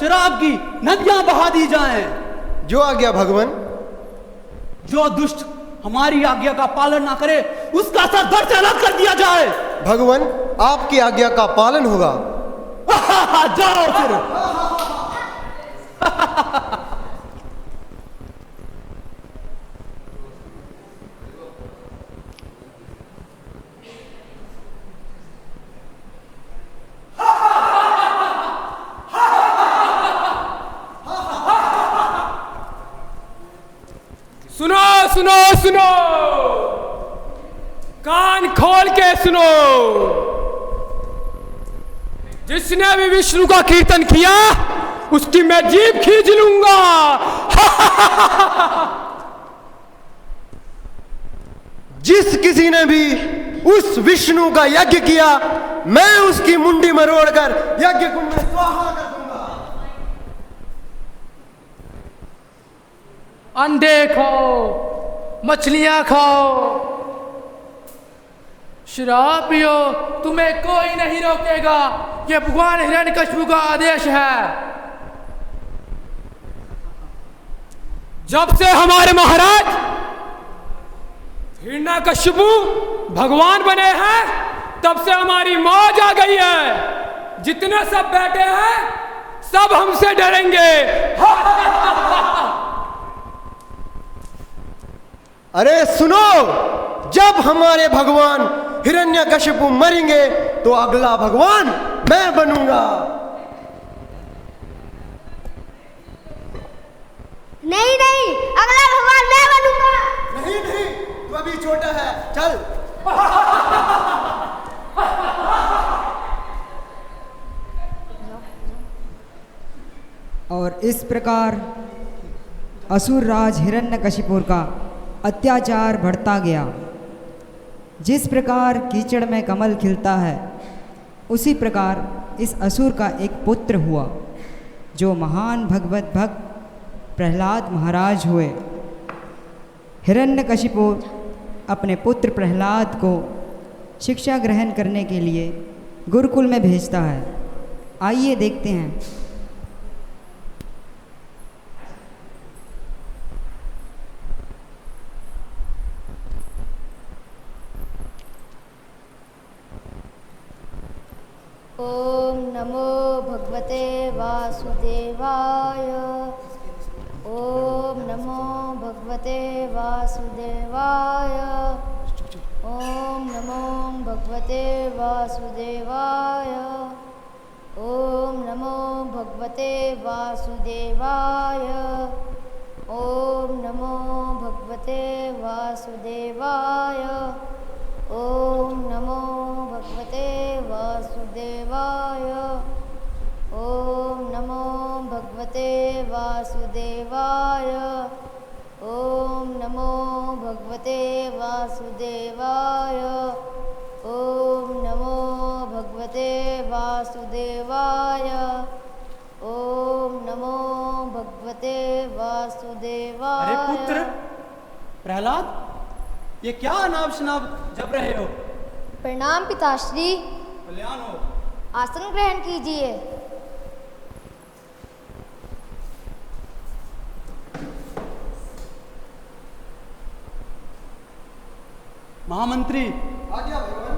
शराब की नदियां बहा दी जाएं। जो आज्ञा भगवान। जो दुष्ट हमारी आज्ञा का पालन ना करे उसका सर धड़ से अलग कर दिया जाए। भगवान, आपकी आज्ञा का पालन होगा। जाओ फिर। सुनो सुनो सुनो, कान खोल के सुनो। जिसने भी विष्णु का कीर्तन किया उसकी मैं जीभ खींच लूंगा। जिस किसी ने भी उस विष्णु का यज्ञ किया, मैं उसकी मुंडी मरोड़कर यज्ञ कुंड में स्वाहा कर दूंगा। अंडे खाओ, मछलियां खाओ, शराब पियो, तुम्हें कोई नहीं रोकेगा। यह भगवान हिरण्यकशिपु का आदेश है। जब से हमारे महाराज हिरण्यकशिपु भगवान बने हैं तब से हमारी मौज आ गई है। जितने सब बैठे हैं सब हमसे डरेंगे। अरे सुनो, जब हमारे भगवान हिरण्यकशिपु मरेंगे तो अगला भगवान मैं बनूंगा। नहीं नहीं, अगला भगवान मैं बनूंगा। नहीं नहीं, तू अभी छोटा है, चल। और इस प्रकार असुर राज हिरण्यकशिपु का अत्याचार बढ़ता गया। जिस प्रकार कीचड़ में कमल खिलता है उसी प्रकार इस असुर का एक पुत्र हुआ जो महान भगवत भक्त प्रहलाद महाराज हुए। हिरण्यकशिपु अपने पुत्र प्रहलाद को शिक्षा ग्रहण करने के लिए गुरुकुल में भेजता है। आइए देखते हैं। ओम नमो भगवते वासुदेवाय। ओम नमो भगवते वासुदेवाय। ओम नमो भगवते वासुदेवाय। ओम नमो भगवते वासुदेवाय। ओम नमो भगवते वासुदेवाय। ओम नमो भगवते वासुदेवाय। ओम नमो भगवते वासुदेवाय। ओम नमो भगवते वासुदेवाय। ओम नमो भगवते वासुदेवाय। ओम नमो भगवते वासुदेवाय। अरे पुत्र प्रहलाद, ये क्या अनाप शनाप जप रहे हो? प्रणाम पिताश्री। कल्याण हो। आसन ग्रहण कीजिए। महामंत्री, आज्ञा भगवान।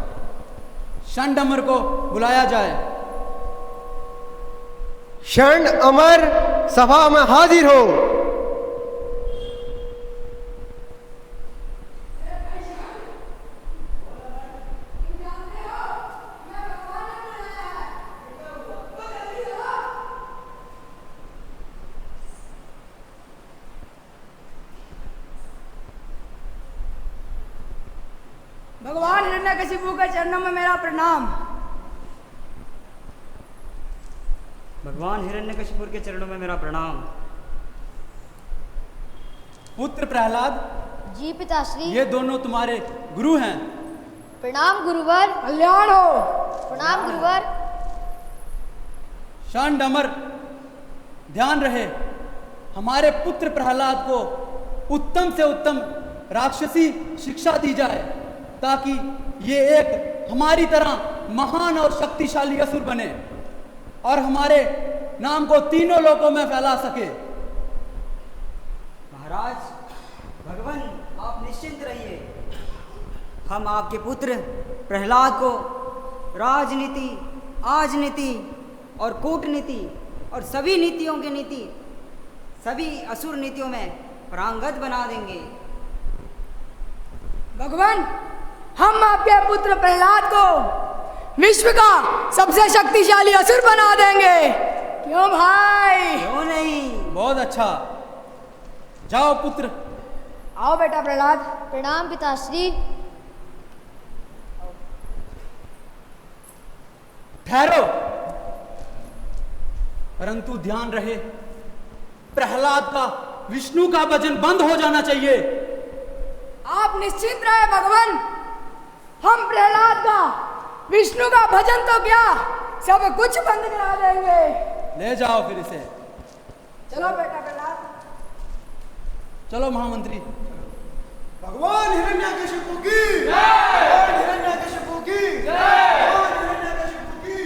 षंड अमर को बुलाया जाए। क्षण अमर सभा में हाजिर हो। भगवान हिरण्यकशिपु के चरणों में मेरा प्रणाम। भगवान हिरण्यकशिपु के चरणों में मेरा प्रणाम। पुत्र प्रहलाद, जी पिताश्री। ये दोनों तुम्हारे गुरु हैं। प्रणाम गुरुवर। कल्याण हो। प्रणाम गुरुवर। षंड अमर, ध्यान रहे हमारे पुत्र प्रहलाद को उत्तम से उत्तम राक्षसी शिक्षा दी जाए ताकि ये एक हमारी तरह महान और शक्तिशाली असुर बने और हमारे नाम को तीनों लोकों में फैला सके। महाराज भगवान, आप निश्चिंत रहिए। हम आपके पुत्र प्रहलाद को राजनीति, आजनीति और कूटनीति और सभी नीतियों की नीति, सभी असुर नीतियों में पारंगत बना देंगे। भगवान, हम आपके पुत्र प्रहलाद को विश्व का सबसे शक्तिशाली असुर बना देंगे। क्यों भाई? क्यों नहीं? बहुत अच्छा, जाओ पुत्र। आओ बेटा प्रहलाद। प्रणाम पिताश्री। ठहरो, परंतु ध्यान रहे, प्रहलाद का विष्णु का भजन बंद हो जाना चाहिए। आप निश्चिंत रहे भगवान, हम प्रहलाद का विष्णु का भजन तो क्या, सब कुछ बंद करा देंगे। ले जाओ फिर इसे। चलो बेटा प्रहलाद। चलो महामंत्री। भगवान हिरण्यकशिपु की भगवान हिरण्यकशिपु की भगवान हिरण्यकशिपु की।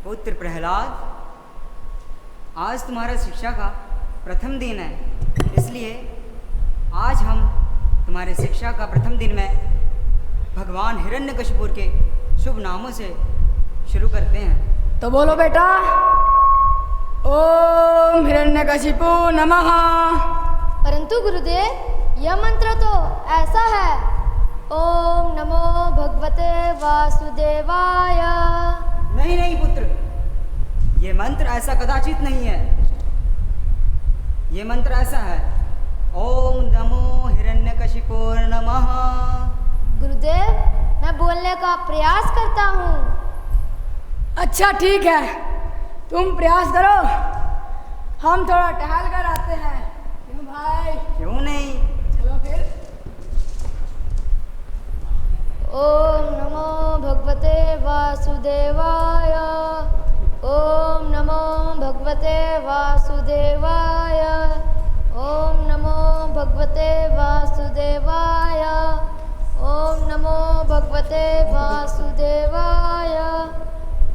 पुत्र प्रहलाद, आज तुम्हारा शिक्षा का प्रथम दिन है, इसलिए आज हम तुम्हारे शिक्षा का प्रथम दिन में भगवान हिरण्यकशिपु के शुभ नामों से शुरू करते हैं। तो बोलो बेटा। ओम हिरण्यकशिपु नमः। परंतु गुरुदेव, यह मंत्र तो ऐसा है, ओम नमो भगवते वासुदेवाय। नहीं नहीं पुत्र, ये मंत्र ऐसा कदाचित नहीं है। ये मंत्र ऐसा है, ओम नमो हिरण्यकशिपु नमः। गुरुदेव, मैं बोलने का प्रयास करता हूँ। अच्छा ठीक है, तुम प्रयास करो, हम थोड़ा टहल कर आते हैं। क्यों भाई? क्यों नहीं? चलो फिर। ओम नमो भगवते वासुदेवाय। ओम नमो भगवते वासुदेवाय। ओम नमो भगवते वासुदेवाय। ओम नमो भगवते वासुदेवाय।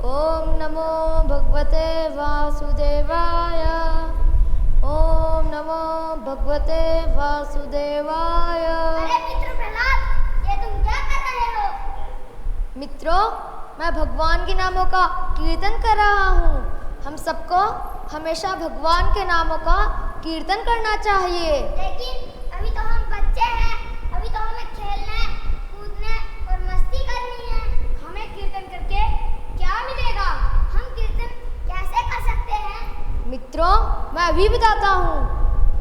ओम नमो भगवते वासुदेवाय। ओम नमो भगवते वासुदेवाय। अरे मित्र प्रहलाद, ये तुम क्या कर रहे हो? मित्रों, मैं भगवान के नामों का कीर्तन कर रहा हूँ। हम सबको हमेशा भगवान के नामों का कीर्तन करना चाहिए। लेकिन अभी तो हम बच्चे हैं, अभी तो हमें खेलने, कूदने और मस्ती करनी है। हमें कीर्तन करके क्या मिलेगा? हम कीर्तन कैसे कर सकते हैं? मित्रों, मैं अभी बताता हूँ।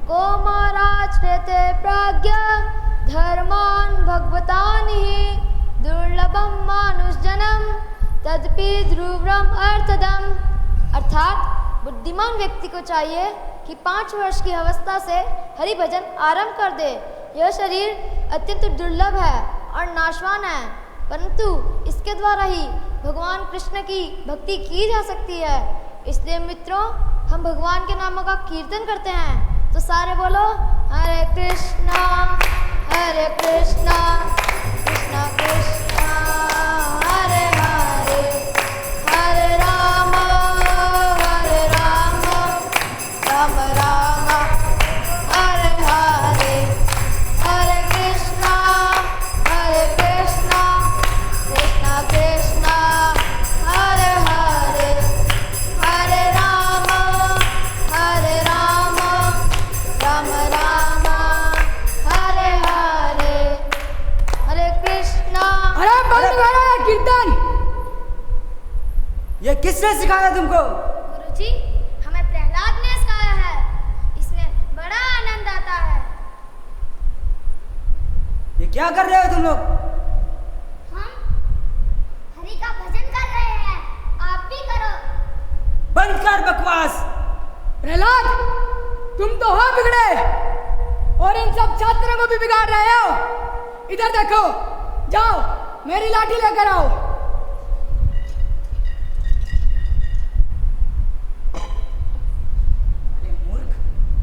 कौमाराचरेते प्राज्ञ धर्मान् भगवतानि दुर्लभम मानुषजनम तदपि ध्रुवम अर्थदम। अर्थात बुद्धिमान व्यक्ति को चाहिए कि 5 वर्ष की अवस्था से हरि भजन आरंभ कर दे। यह शरीर अत्यंत दुर्लभ है और नाशवान है, परंतु इसके द्वारा ही भगवान कृष्ण की भक्ति की जा सकती है। इसलिए मित्रों, हम भगवान के नामों का कीर्तन करते हैं। तो सारे बोलो, हरे कृष्णा कृष्णा कृष्णा हरे हरे, हरे राम राम राम हरे हरे, हरे कृष्णा कृष्णा कृष्णा हरे हरे, हरे राम राम राम हरे हरे, हरे कृष्णा। अरे बंद करो ये कीर्तन। ये किसने सिखाया तुमको? गुरुजी, हमें प्रहलाद ने सिखाया है। इसमें बड़ा आनंद आता है। ये क्या कर रहे हो तुम लोग? हम हरि का भजन कर रहे हैं, आप भी करो। बंद कर बकवास। प्रहलाद, तुम तो हो बिगड़े और इन सब छात्रों को भी बिगाड़ रहे हो। इधर देखो, जाओ मेरी लाठी लेकर आओ।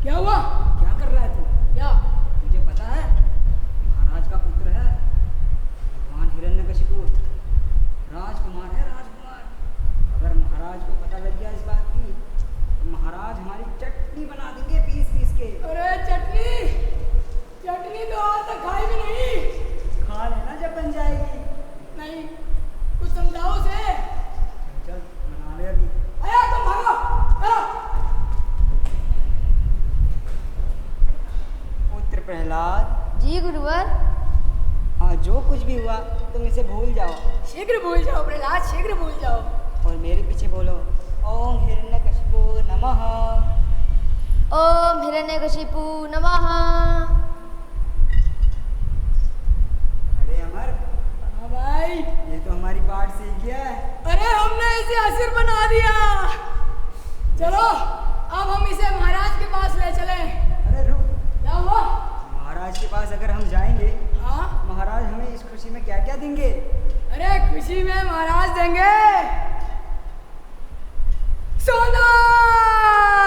क्या हुआ? क्या कर रहा है तू? क्या? तुझे पता है महाराज का पुत्र है भगवान हिरण्यकशिपु, राजकुमार है राजकुमार। अगर महाराज को पता लग गया इस बात की तो महाराज हमारी चटनी बना देंगे पीस पीस के। अरे चटनी तो आज तक खाई भी नहीं। खा लेना जब बन जाएगी। नहीं, कुछ समझाओ उसे। चल बना ले अभी। आया तुम भागो, चलो। पुत्र प्रहलाद। जी गुरुवर। हाँ, जो कुछ भी हुआ तुम इसे भूल जाओ। शीघ्र भूल जाओ प्रहलाद, शीघ्र भूल जाओ। और मेरे पीछे बोलो, ओम हिरण्यकशिपु नमः। ओम हिरण्यकशिपु नमः। अरे अमर, हाँ भाई, ये तो हमारी पाठ सीख गया है। अरे हमने इसे असुर बना दिया। चलो अब हम इसे महाराज के पास ले चलें। अरे रुक, क्या हुआ? महाराज के पास अगर हम जाएंगे, हाँ, महाराज हमें इस खुशी में क्या क्या देंगे? अरे खुशी में महाराज देंगे सोना।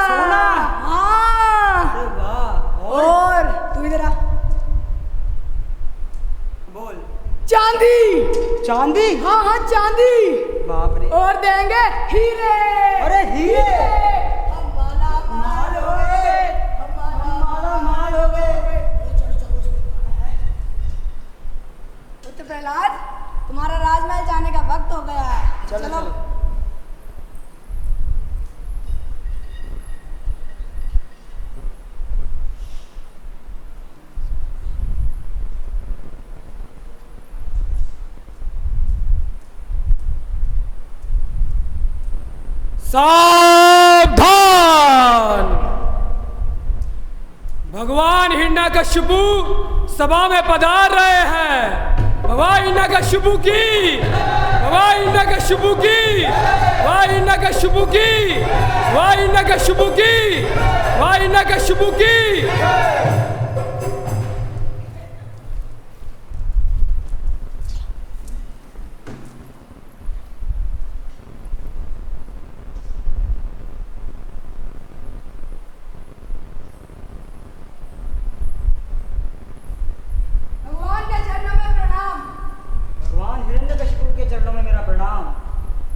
सोना? हाँ। अरे वाह। और तू इधर आ। बोल। चांदी। चांदी? हाँ हाँ चांदी। बाप रे। और देंगे हीरे। अरे हीरे? हम माला माल हो गए, हम माला माल हो गए। पुत्र प्रहलाद, तुम्हारा राजमहल जाने का वक्त हो गया है। चलो। सावधान! भगवान हिरण्यकशिपु सभा में पधार रहे हैं। भगवान हिरण्यकशिपु की, भगवान हिरण्यकशिपु की, भगवान हिरण्यकशिपु की, भगवान हिरण्यकशिपु की, भगवान हिरण्यकशिपु की।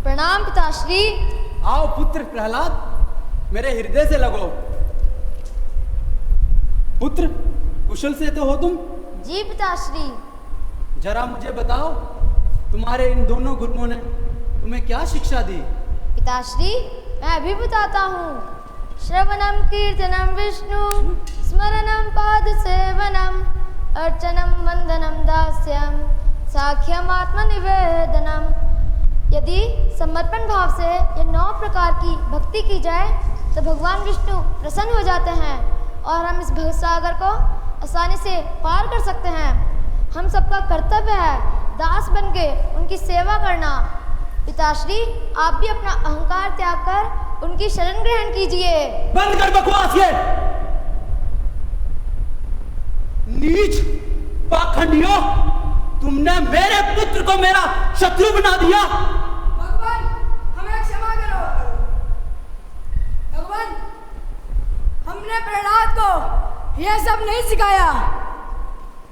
प्रणाम पिताश्री। आओ पुत्र प्रहलाद, मेरे हृदय से लगो। पुत्र, कुशल से तो हो तुम? जी पिताश्री। जरा मुझे बताओ, तुम्हारे इन दोनों गुरुओं ने तुम्हें क्या शिक्षा दी? पिताश्री, मैं अभी बताता हूँ। श्रवणम कीर्तनम विष्णु स्मरणम पाद सेवनम अर्चनम वंदनम दास्यम साख्यम आत्मनिवेदनम। यदि समर्पण भाव से ये 9 प्रकार की भक्ति की जाए तो भगवान विष्णु प्रसन्न हो जाते हैं और हम इस भवसागर को आसानी से पार कर सकते हैं। हम सबका कर्तव्य है दास बन के उनकी सेवा करना। पिताश्री, आप भी अपना अहंकार त्याग कर उनकी शरण ग्रहण कीजिए। बंद कर बकवास ये। नीच पाखंडियों, तुमने मेरे पुत्र को मेरा शत्रु बना दिया। भगवान, हमें क्षमा करो। भगवान, हमने प्रहलाद को यह सब नहीं सिखाया।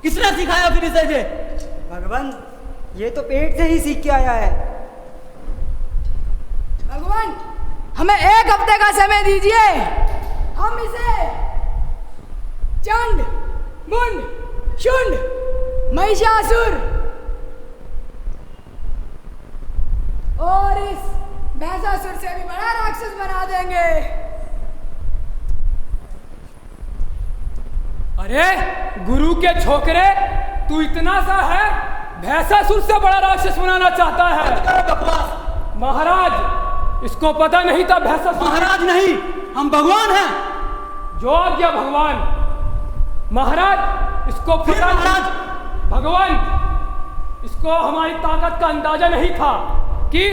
किसने सिखाया फिर इसे? ये भगवान, ये तो पेट से ही सीख के आया है। भगवान, हमें 1 हफ्ते का समय दीजिए। हम इसे चंड, मुंड, शुंड, महिषासुर और इस भैंसासुर से भी बड़ा राक्षस बना देंगे। अरे गुरु के छोकरे, तू इतना सा है, भैंसासुर से बड़ा राक्षस बनाना चाहता है? महाराज, इसको पता नहीं था भैंसासुर। महाराज नहीं, हम भगवान हैं। जो आज्ञा भगवान। महाराज, इसको पता नहीं। भगवान, इसको हमारी ताकत का अंदाजा नहीं था कि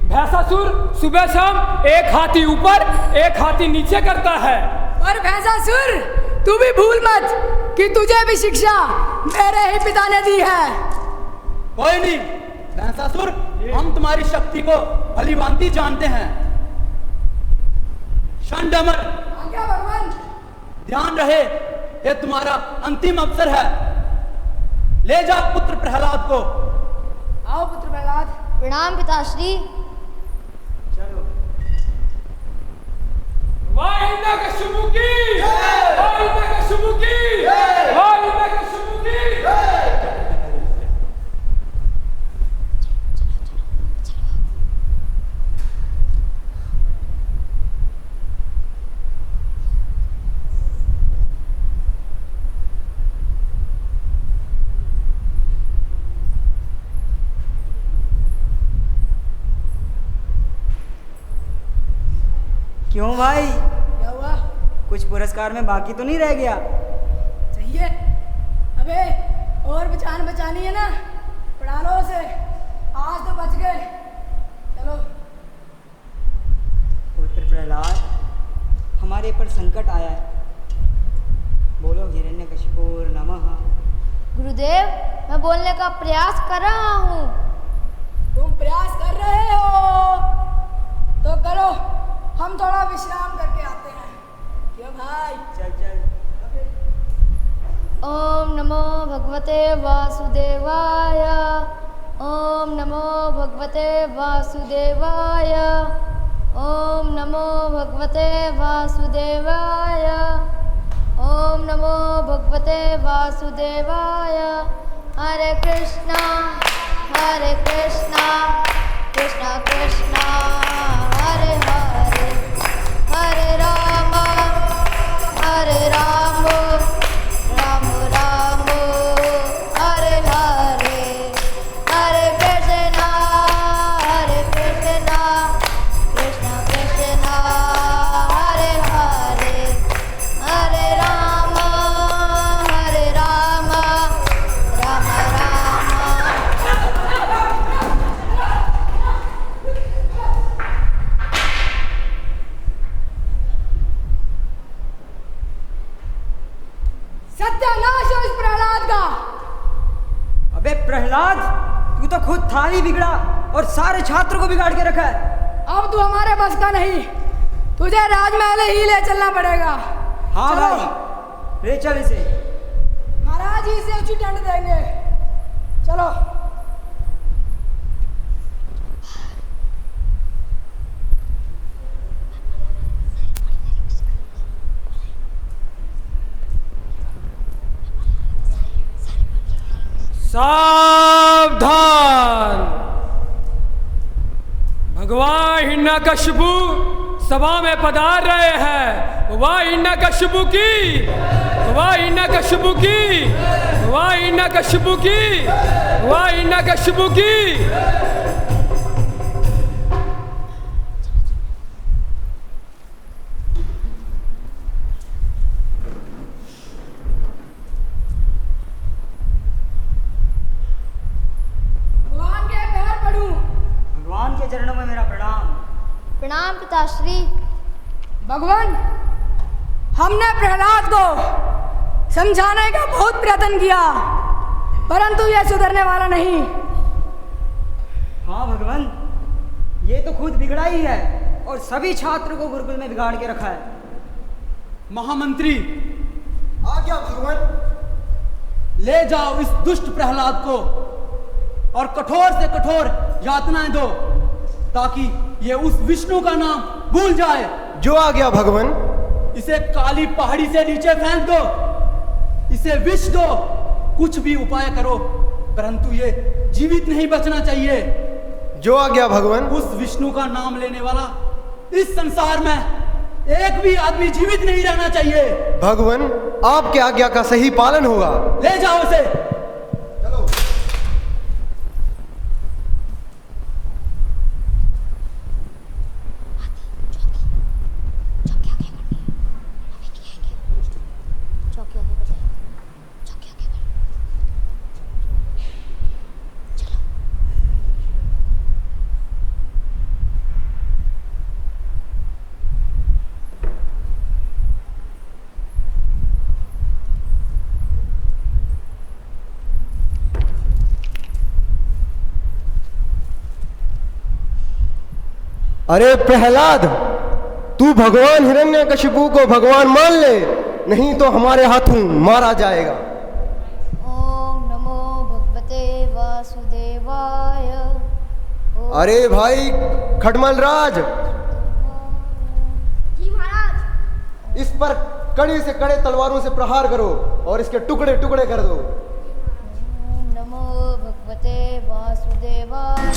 भैंसासुर सुबह शाम 1 हाथी ऊपर 1 हाथी नीचे करता है। और भैंसासुर, तू भी भूल मत कि तुझे भी शिक्षा मेरे ही पिता ने दी है। कोई नहीं भैंसासुर, हम तुम्हारी शक्ति को भलीभांति जानते हैं। शंडमर, आज्ञा भगवान। ध्यान रहे, ये तुम्हारा अंतिम अवसर है। ले जाओ पुत्र प्रहलाद को। आओ पुत्र प्रहलाद। प्रणाम पिताश्री। वाह हिरण्यकशिपु की, वाह हिरण्यकशिपु की, वाह हिरण्यकशिपु की। क्यों भाई, क्या हुआ? कुछ पुरस्कार में बाकी तो नहीं रह गया? चाहिए। अबे और बचानी है ना, पढ़ा लो उसे। आज तो बच गए। चलो। पुत्र प्रहलाद, हमारे पर संकट आया है। बोलो हिरण्यकशिपुर नमः। गुरुदेव, मैं बोलने का प्रयास कर रहा हूँ। तुम प्रयास कर रहे हो तो करो, हम थोड़ा विश्राम करके आते हैं। क्यों भाई? चल। ओम नमो भगवते वासुदेवाय। ओम नमो भगवते वासुदेवाय। ओम नमो भगवते वासुदेवाय। ओम नमो भगवते वासुदेवाय। हरे कृष्णा कृष्णा कृष्णा हरे हरे, हरे राम राम राम हरे हरे, हरे कृष्णा कृष्णा कृष्णा हरे हरे, हरे राम राम राम। सत्यानाश हो इस प्रहलाद का। अबे प्रहलाद, तू तो खुद था ही बिगड़ा और सारे छात्रों को बिगाड़ के रखा है। अब तू हमारे बस का नहीं, तुझे राजमहल ही ले चलना पड़ेगा। हाँ चलो। भाई, ले चल इसे। महाराज ही इसे उचित दंड देंगे। चलो। सावधान, भगवान हिरण्यकशिपु सभा में पधार रहे हैं। वाह हिरण्यकशिपु की, वाह हिरण्यकशिपु की, वाह हिरण्यकशिपु की, वाह हिरण्यकशिपु की। भगवान के पैर पड़ूं। भगवान के चरणों में मेरा प्रणाम। प्रणाम पिताश्री। भगवान, हमने प्रहलाद को समझाने का बहुत प्रयत्न किया, परंतु यह सुधरने वाला नहीं। हाँ भगवान, ये तो खुद बिगड़ा ही है और सभी छात्रों को गुरुकुल में बिगाड़ के रखा है। महामंत्री, आज्ञा भगवान। ले जाओ इस दुष्ट प्रहलाद को और कठोर से कठोर यातनाएं दो, ताकि ये उस विष्णु का नाम भूल जाए। जो आज्ञा भगवान। इसे काली पहाड़ी से नीचे फेंक दो, इसे विष दो, कुछ भी उपाय करो, परंतु ये जीवित नहीं बचना चाहिए। जो आज्ञा भगवान। उस विष्णु का नाम लेने वाला इस संसार में एक भी आदमी जीवित नहीं रहना चाहिए। भगवान, आपके आज्ञा का सही पालन होगा। ले जाओ उसे। चलो। अरे प्रहलाद, तू भगवान हिरण्यकशिपु को भगवान मान ले, नहीं तो हमारे हाथों मारा जाएगा। ओम नमो भगवते वासुदेवाय। अरे भाई खटमल राज, जी महाराज। इस पर कड़ी से कड़े तलवारों से प्रहार करो और इसके टुकड़े टुकड़े कर दो। ओम नमो भगवते वासुदेवाय।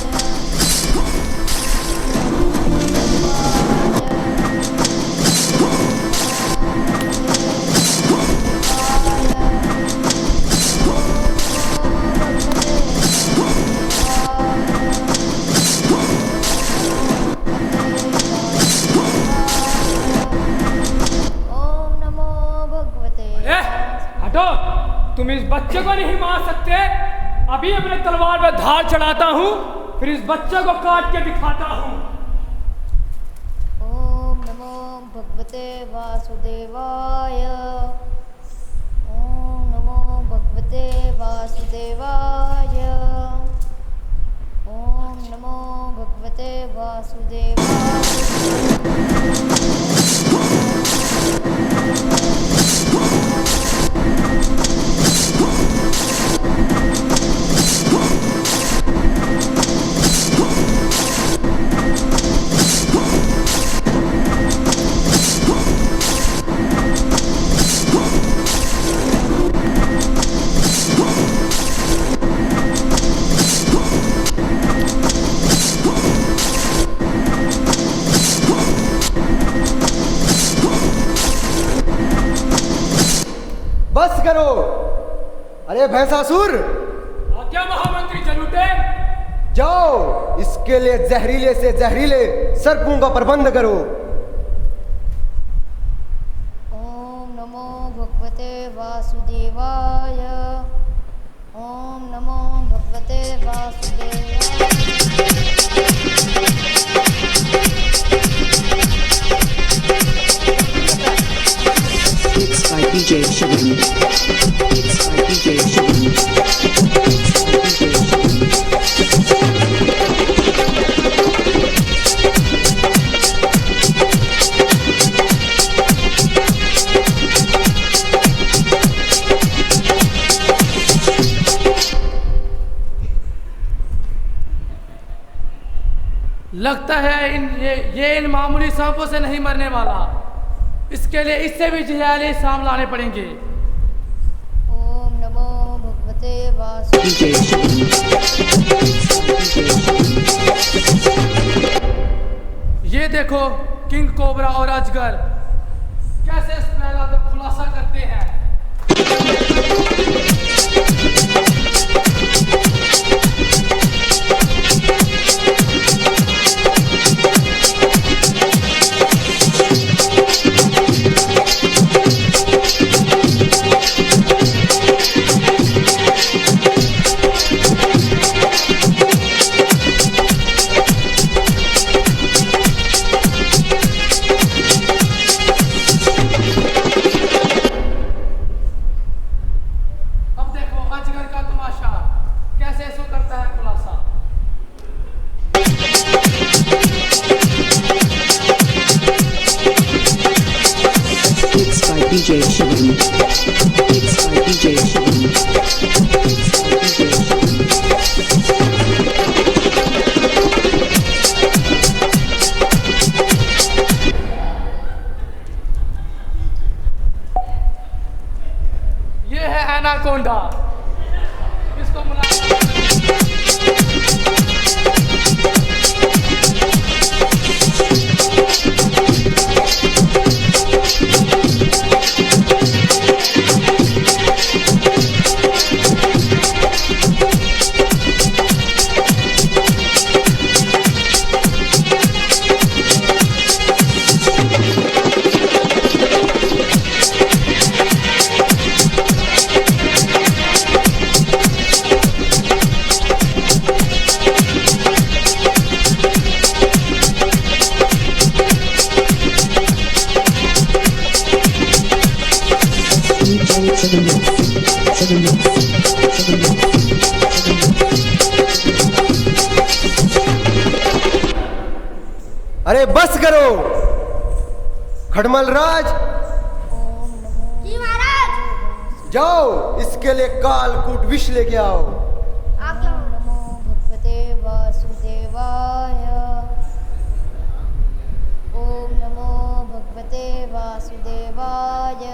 हटो, तुम इस बच्चे को नहीं मार सकते। अभी अपने तलवार पर धार चढ़ाता हूँ, फिर इस बच्चे को काट के दिखाता हूँ। ओम नमो भगवते वासुदेवाय। ओम नमो भगवते वासुदेवाय। ओम नमो भगवते वासुदेवाय। बस करो। अरे भैंसासुर, आज्ञा महामंत्री जलूटे। जाओ, इसके लिए जहरीले से जहरीले सर्पों का प्रबंध करो। ओम नमो भगवते वासुदेवाय। ओम नमो भगवते वासुदेवाय। Mixed by DJ Shivan. Mixed by DJ Shivan. लगता है ये इन मामूली सांपों से नहीं मरने वाला। इसके लिए इससे भी जहरीले सांप लाने पड़ेंगे। ओम नमो भगवते वासुदेवाय। ये देखो, किंग कोबरा और अजगर कैसे इस प्रहलाद का खुलासा करते हैं। DJ Shivan. Mixed by DJ Shivan. Mixed by DJ Shivan. ये है एनाकोंडा। इसको अरे बस करो। खटमल राज, जी महाराज। जाओ इसके लिए कालकूट विष लेके आओ। आज्ञा। नमो भगवते वासुदेवाय। ओम नमो भगवते वासुदेवाय।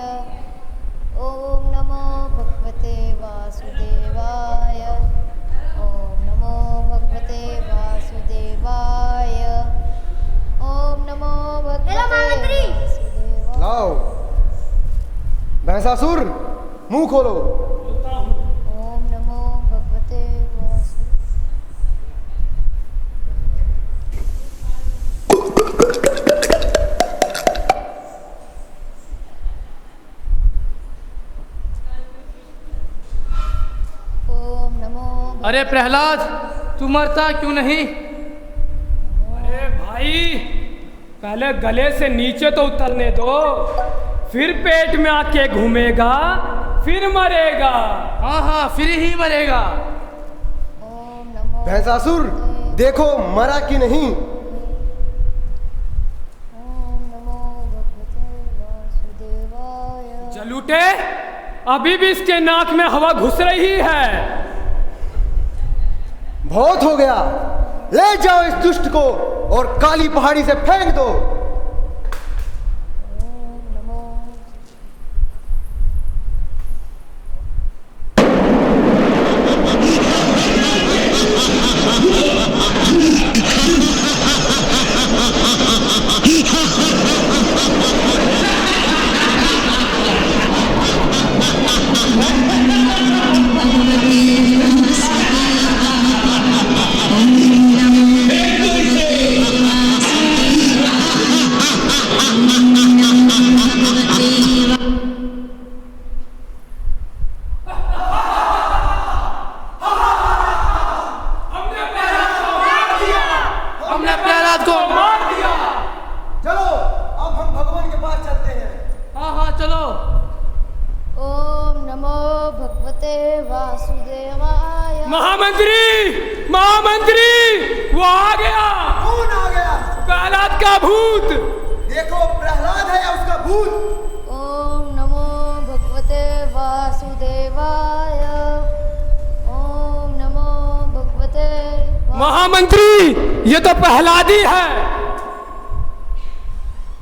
ओम नमो भगवते वासुदेवाय। ओम नमो भगवते वासुदेवाय। ओम नमो भगवते वासुदेवाय। लाओ भैंसासुर, मुंह खोलो। ओम नमो भगवते वासुदेवाय। ओम नमो अरे प्रहलाद, तू मरता क्यों नहीं? अरे भाई, पहले गले से नीचे तो उतरने दो, फिर पेट में आके घूमेगा, फिर मरेगा। हाँ हाँ, फिर ही मरेगा। ओम नमो भैंसासुर, देखो मरा कि नहीं। ओम नमो भगवते वासुदेवाय। जलूटे, अभी भी इसके नाक में हवा घुस रही है। बहुत हो गया, ले जाओ इस दुष्ट को और काली पहाड़ी से फेंक दो। ओम नमो हमने प्रहलाद को मार दिया। चलो अब हम भगवान के पास चलते हैं। हाँ हाँ चलो। ओम नमो भगवते वासुदेवाय। महामंत्री, महामंत्री, वो आ गया। कौन आ गया? प्रहलाद का भूत। देखो प्रहलाद है या उसका भूत। ओम नमो भगवते वासुदेवाय। ओम नमो भगवते महामंत्री, ये तो प्रहलाद ही है।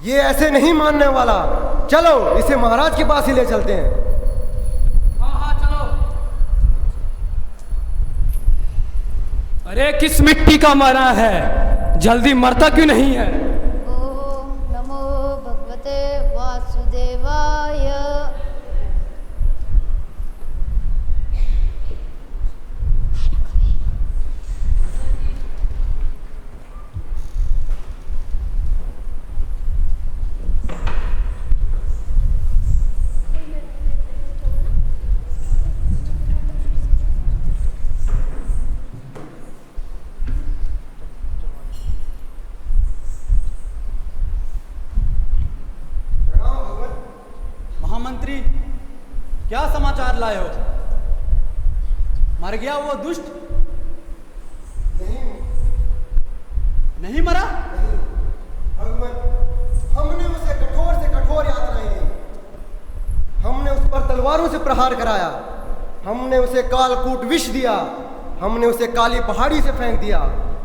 ये ऐसे नहीं मानने वाला। चलो इसे महाराज के पास ही ले चलते हैं। हाँ हाँ चलो। अरे किस मिट्टी का मरा है, जल्दी मरता क्यों नहीं है? ओम नमो भगवते वासुदेवाय। महामंत्री, क्या समाचार लाए हो? मर गया वो दुष्ट? नहीं मरा? भगवान, हमने उसे कठोर से कठोर यातनाएं दी। हमने उस पर तलवारों से प्रहार कराया। हमने उसे कालकूट विष दिया। हमने उसे काली पहाड़ी से फेंक दिया,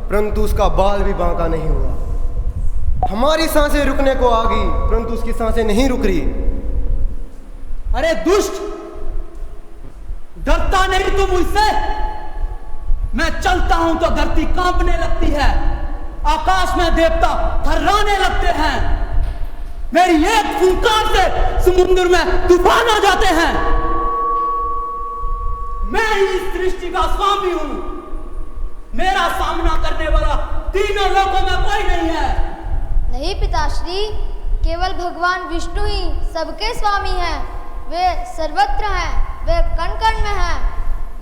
परंतु उसका बाल भी बांका नहीं हुआ। हमारी सांसें रुकने को आ गई, परंतु उसकी सांसें नहीं रुक रही। अरे दुष्ट, डरता नहीं तू मुझसे? मैं चलता हूं तो धरती कांपने लगती है, आकाश में देवता थर्राने लगते हैं, मेरी एक फुंकार से समुद्र में तूफान आ जाते हैं। मैं ही इस सृष्टि का स्वामी हूं। मेरा सामना करने वाला तीनों लोकों में कोई नहीं है। नहीं पिताश्री, केवल भगवान विष्णु ही सबके स्वामी हैं। वे सर्वत्र हैं, वे कण कण में हैं।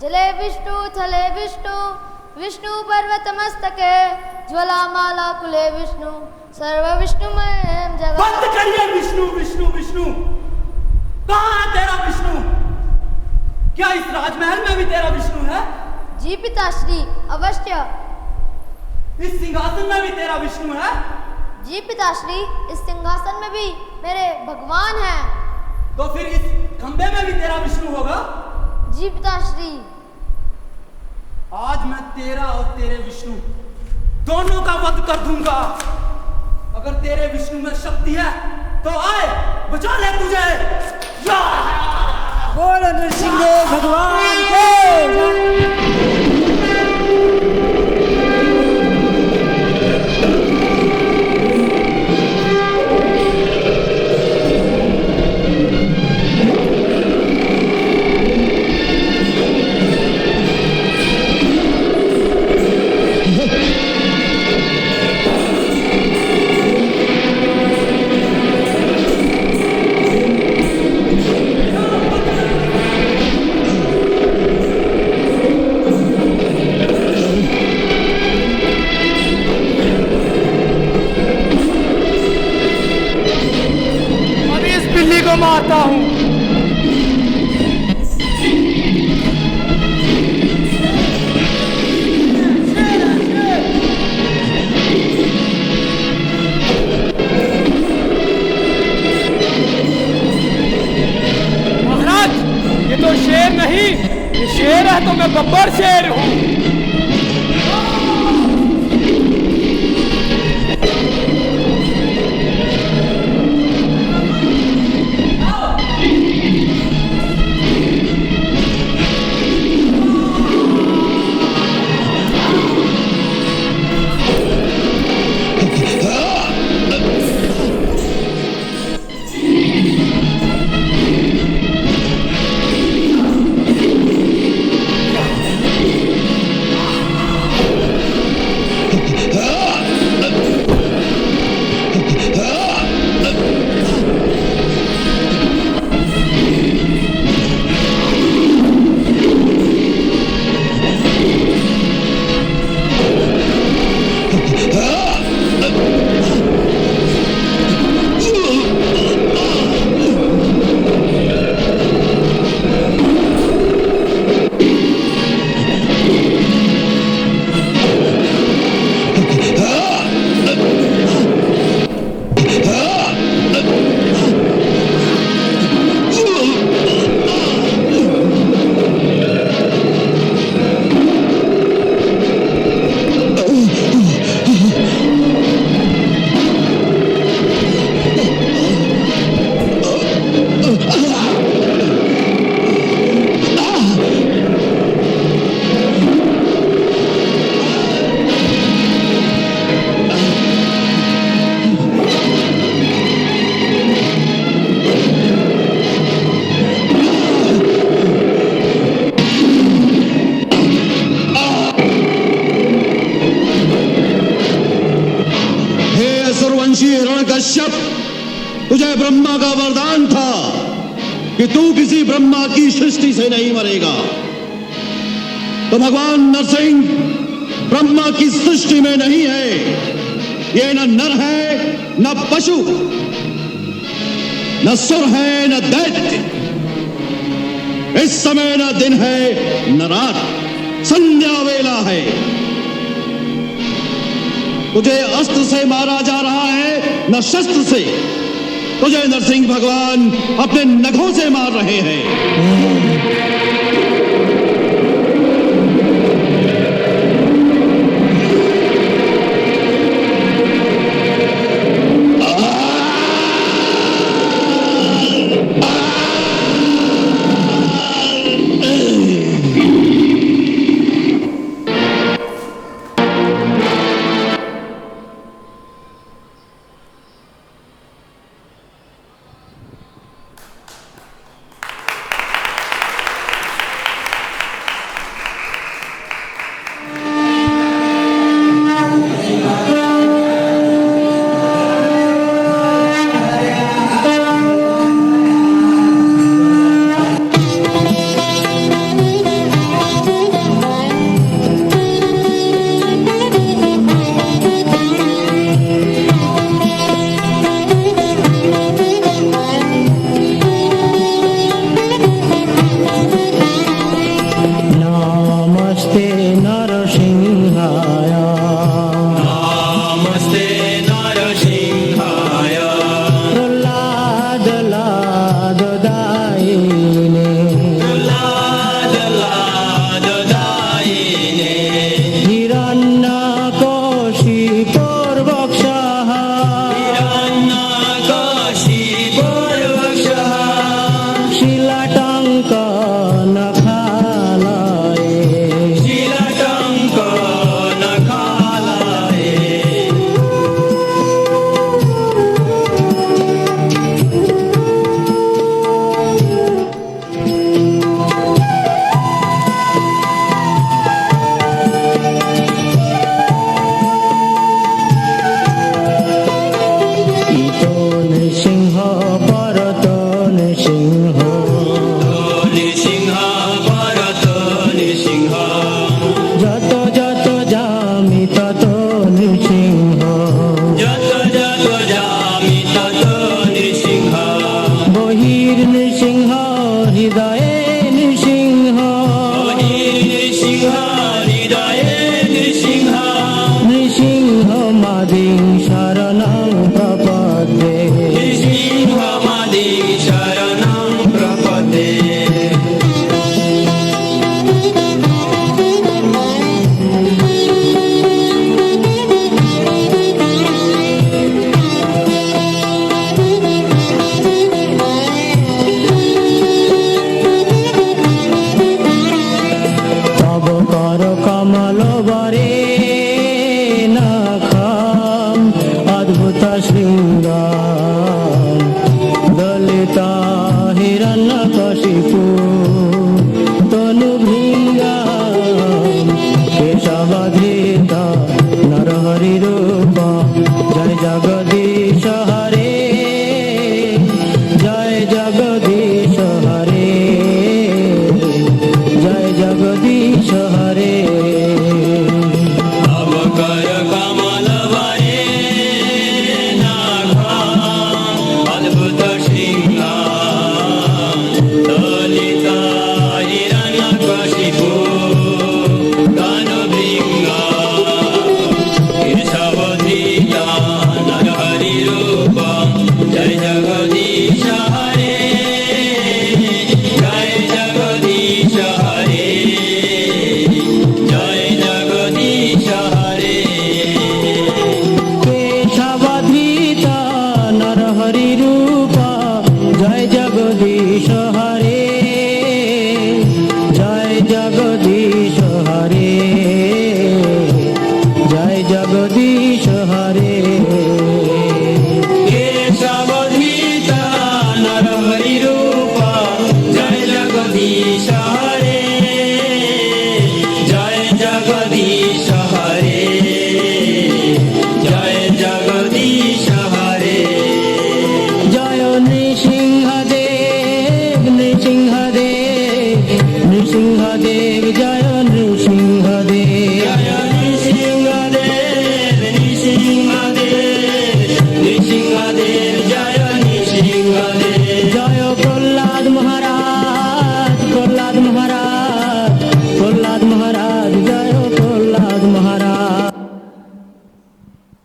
जले विष्णु, थले विष्णु, विष्णु पर्वत मस्तके, ज्वलामाला कुले विष्णु, सर्व विष्णुमय जगत। बंद करिए विष्णु विष्णु विष्णु। कहाँ है तेरा विष्णु? क्या इस राजमहल में भी तेरा विष्णु है? जी पिताश्री, अवश्य। इस सिंहासन में भी तेरा विष्णु है? जी पिताश्री, इस सिंहासन में भी मेरे भगवान हैं। तो फिर इस खंबे में भी तेरा विष्णु होगा? जी पिताश्री। आज मैं तेरा और तेरे विष्णु दोनों का वध कर दूंगा। अगर तेरे विष्णु में शक्ति है तो आए बचा ले तुझे। बोलो नरसिंह भगवान के। मारता हूं। महाराज, ये तो शेर नहीं, ये शेर है तो मैं बब्बर शेर हूं। कश्यप, तुझे ब्रह्मा का वरदान था कि तू किसी ब्रह्मा की सृष्टि से नहीं मरेगा। तो भगवान नरसिंह ब्रह्मा की सृष्टि में नहीं है। ये न नर है न पशु, न सुर है न दैत्य। इस समय न दिन है न रात, संध्या वेला है। तुझे अस्त्र से मारा जा रहा है न शस्त्र से। तुझे नरसिंह भगवान अपने नखों से मार रहे हैं।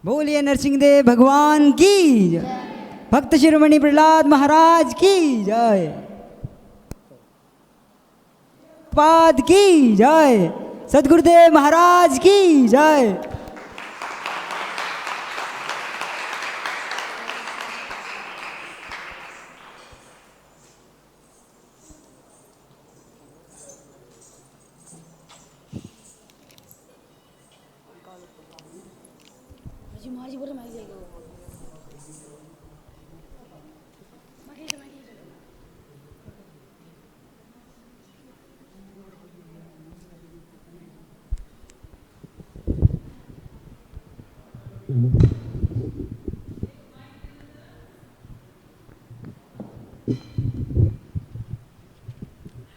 बोलिए नरसिंहदेव भगवान की जय। भक्त शिरोमणि प्रहलाद महाराज की जय। पाद की जय। सदगुरुदेव महाराज की जय।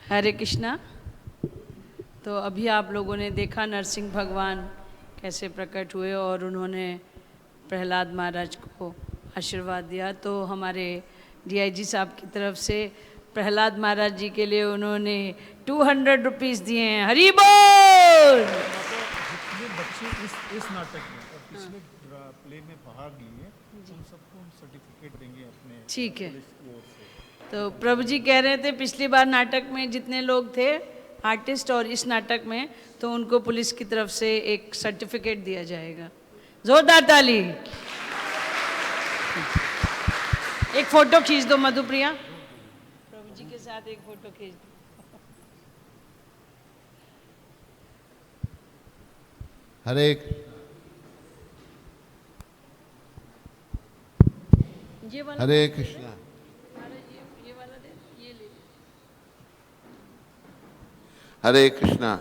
हरे कृष्णा। तो अभी आप लोगों ने देखा नरसिंह भगवान कैसे प्रकट हुए और उन्होंने प्रहलाद महाराज को आशीर्वाद दिया। तो हमारे डीआईजी साहब की तरफ से प्रहलाद महाराज जी के लिए उन्होंने 200 रुपीस दिए हैं। हरि बोल। बच्चे इस नाटक में और पिछले प्ले में भाग लिए उन सबको हम सर्टिफिकेट देंगे अपने। ठीक है। तो प्रभु जी कह रहे थे पिछली बार नाटक में जितने लोग थे आर्टिस्ट और इस नाटक में, तो उनको पुलिस की तरफ से एक सर्टिफिकेट दिया जाएगा। जोरदार ताली। एक फोटो खींच दो मधुप्रिया प्रभु जी के साथ। साथ एक फोटो खींच दो। हरे ये वाला हरे कृष्णा। ये वाला दे, ये ले। हरे कृष्णा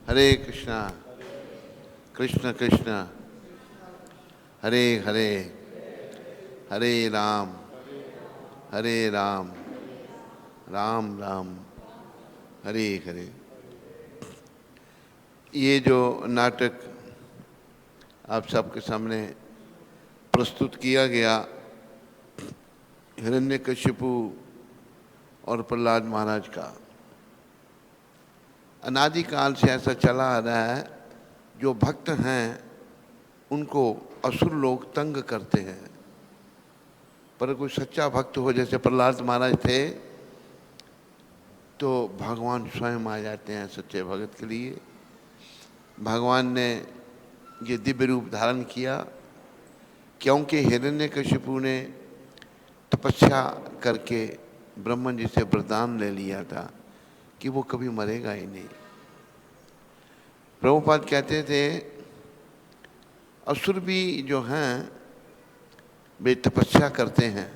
हरे कृष्णा कृष्ण कृष्ण हरे हरे हरे राम राम राम हरे हरे। ये जो नाटक आप सबके सामने प्रस्तुत किया गया, हिरण्यकशिपु और प्रहलाद महाराज का, अनादिकाल से ऐसा चला आ रहा है। जो भक्त हैं उनको असुर लोग तंग करते हैं, पर कोई सच्चा भक्त हो, जैसे प्रहलाद महाराज थे, तो भगवान स्वयं आ जाते हैं सच्चे भक्त के लिए। भगवान ने ये दिव्य रूप धारण किया क्योंकि हिरण्यकशिपु ने तपस्या करके ब्रह्मा जी से वरदान ले लिया था कि वो कभी मरेगा ही नहीं। प्रभुपाद कहते थे असुर भी जो हैं वे तपस्या करते हैं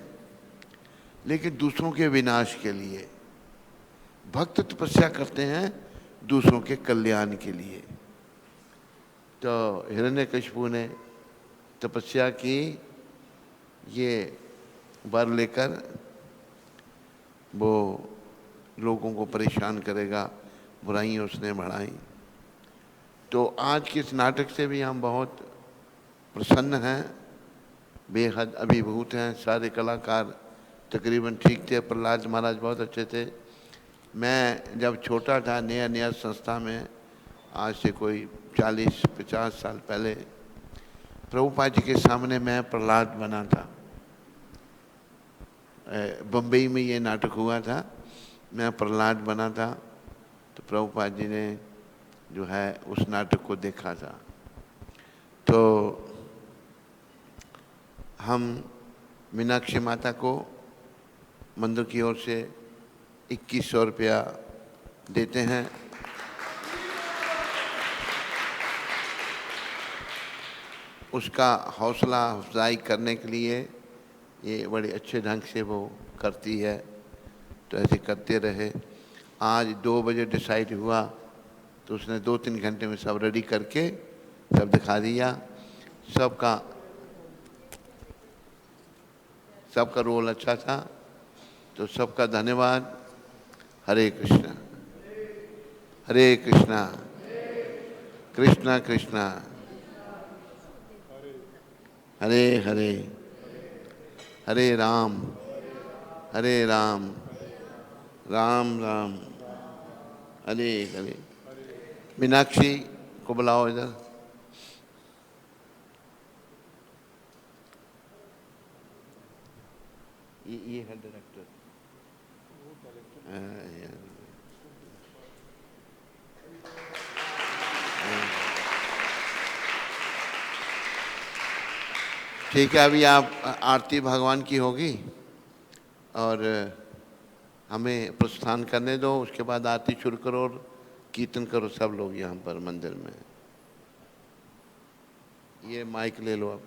लेकिन दूसरों के विनाश के लिए, भक्त तपस्या करते हैं दूसरों के कल्याण के लिए। तो हिरण्यकशिपु ने तपस्या की, ये वर लेकर वो लोगों को परेशान करेगा, बुराइयाँ उसने बढ़ाई। तो आज के इस नाटक से भी हम बहुत प्रसन्न हैं, बेहद अभिभूत हैं। सारे कलाकार तकरीबन ठीक थे। प्रहलाद महाराज बहुत अच्छे थे। मैं जब छोटा था, नया नया संस्था में, आज से कोई 40-50 साल पहले, प्रभुपाद जी के सामने मैं प्रहलाद बना था। बम्बई में ये नाटक हुआ था, मैं प्रहलाद बना था। तो प्रभुपाद जी ने जो है उस नाटक को देखा था। तो हम मीनाक्षी माता को मंदिर की ओर से 2100 रुपया देते हैं। उसका हौसला अफजाई करने के लिए ये बड़े अच्छे ढंग से वो करती है, तो ऐसे करते रहे। आज 2 बजे डिसाइड हुआ तो उसने 2-3 घंटे में सब रेडी करके सब दिखा दिया। सबका रोल अच्छा था, तो सबका धन्यवाद। हरे कृष्णा कृष्णा कृष्णा हरे हरे, हरे राम राम राम हरे हरे। मीनाक्षी को बुलाओ इधर। ये है डायरेक्टर। ठीक है, अभी आप आरती भगवान की होगी और हमें प्रस्थान करने दो। उसके बाद आरती शुरू करो और कीर्तन करो सब लोग यहाँ पर मंदिर में। ये माइक ले लो आप।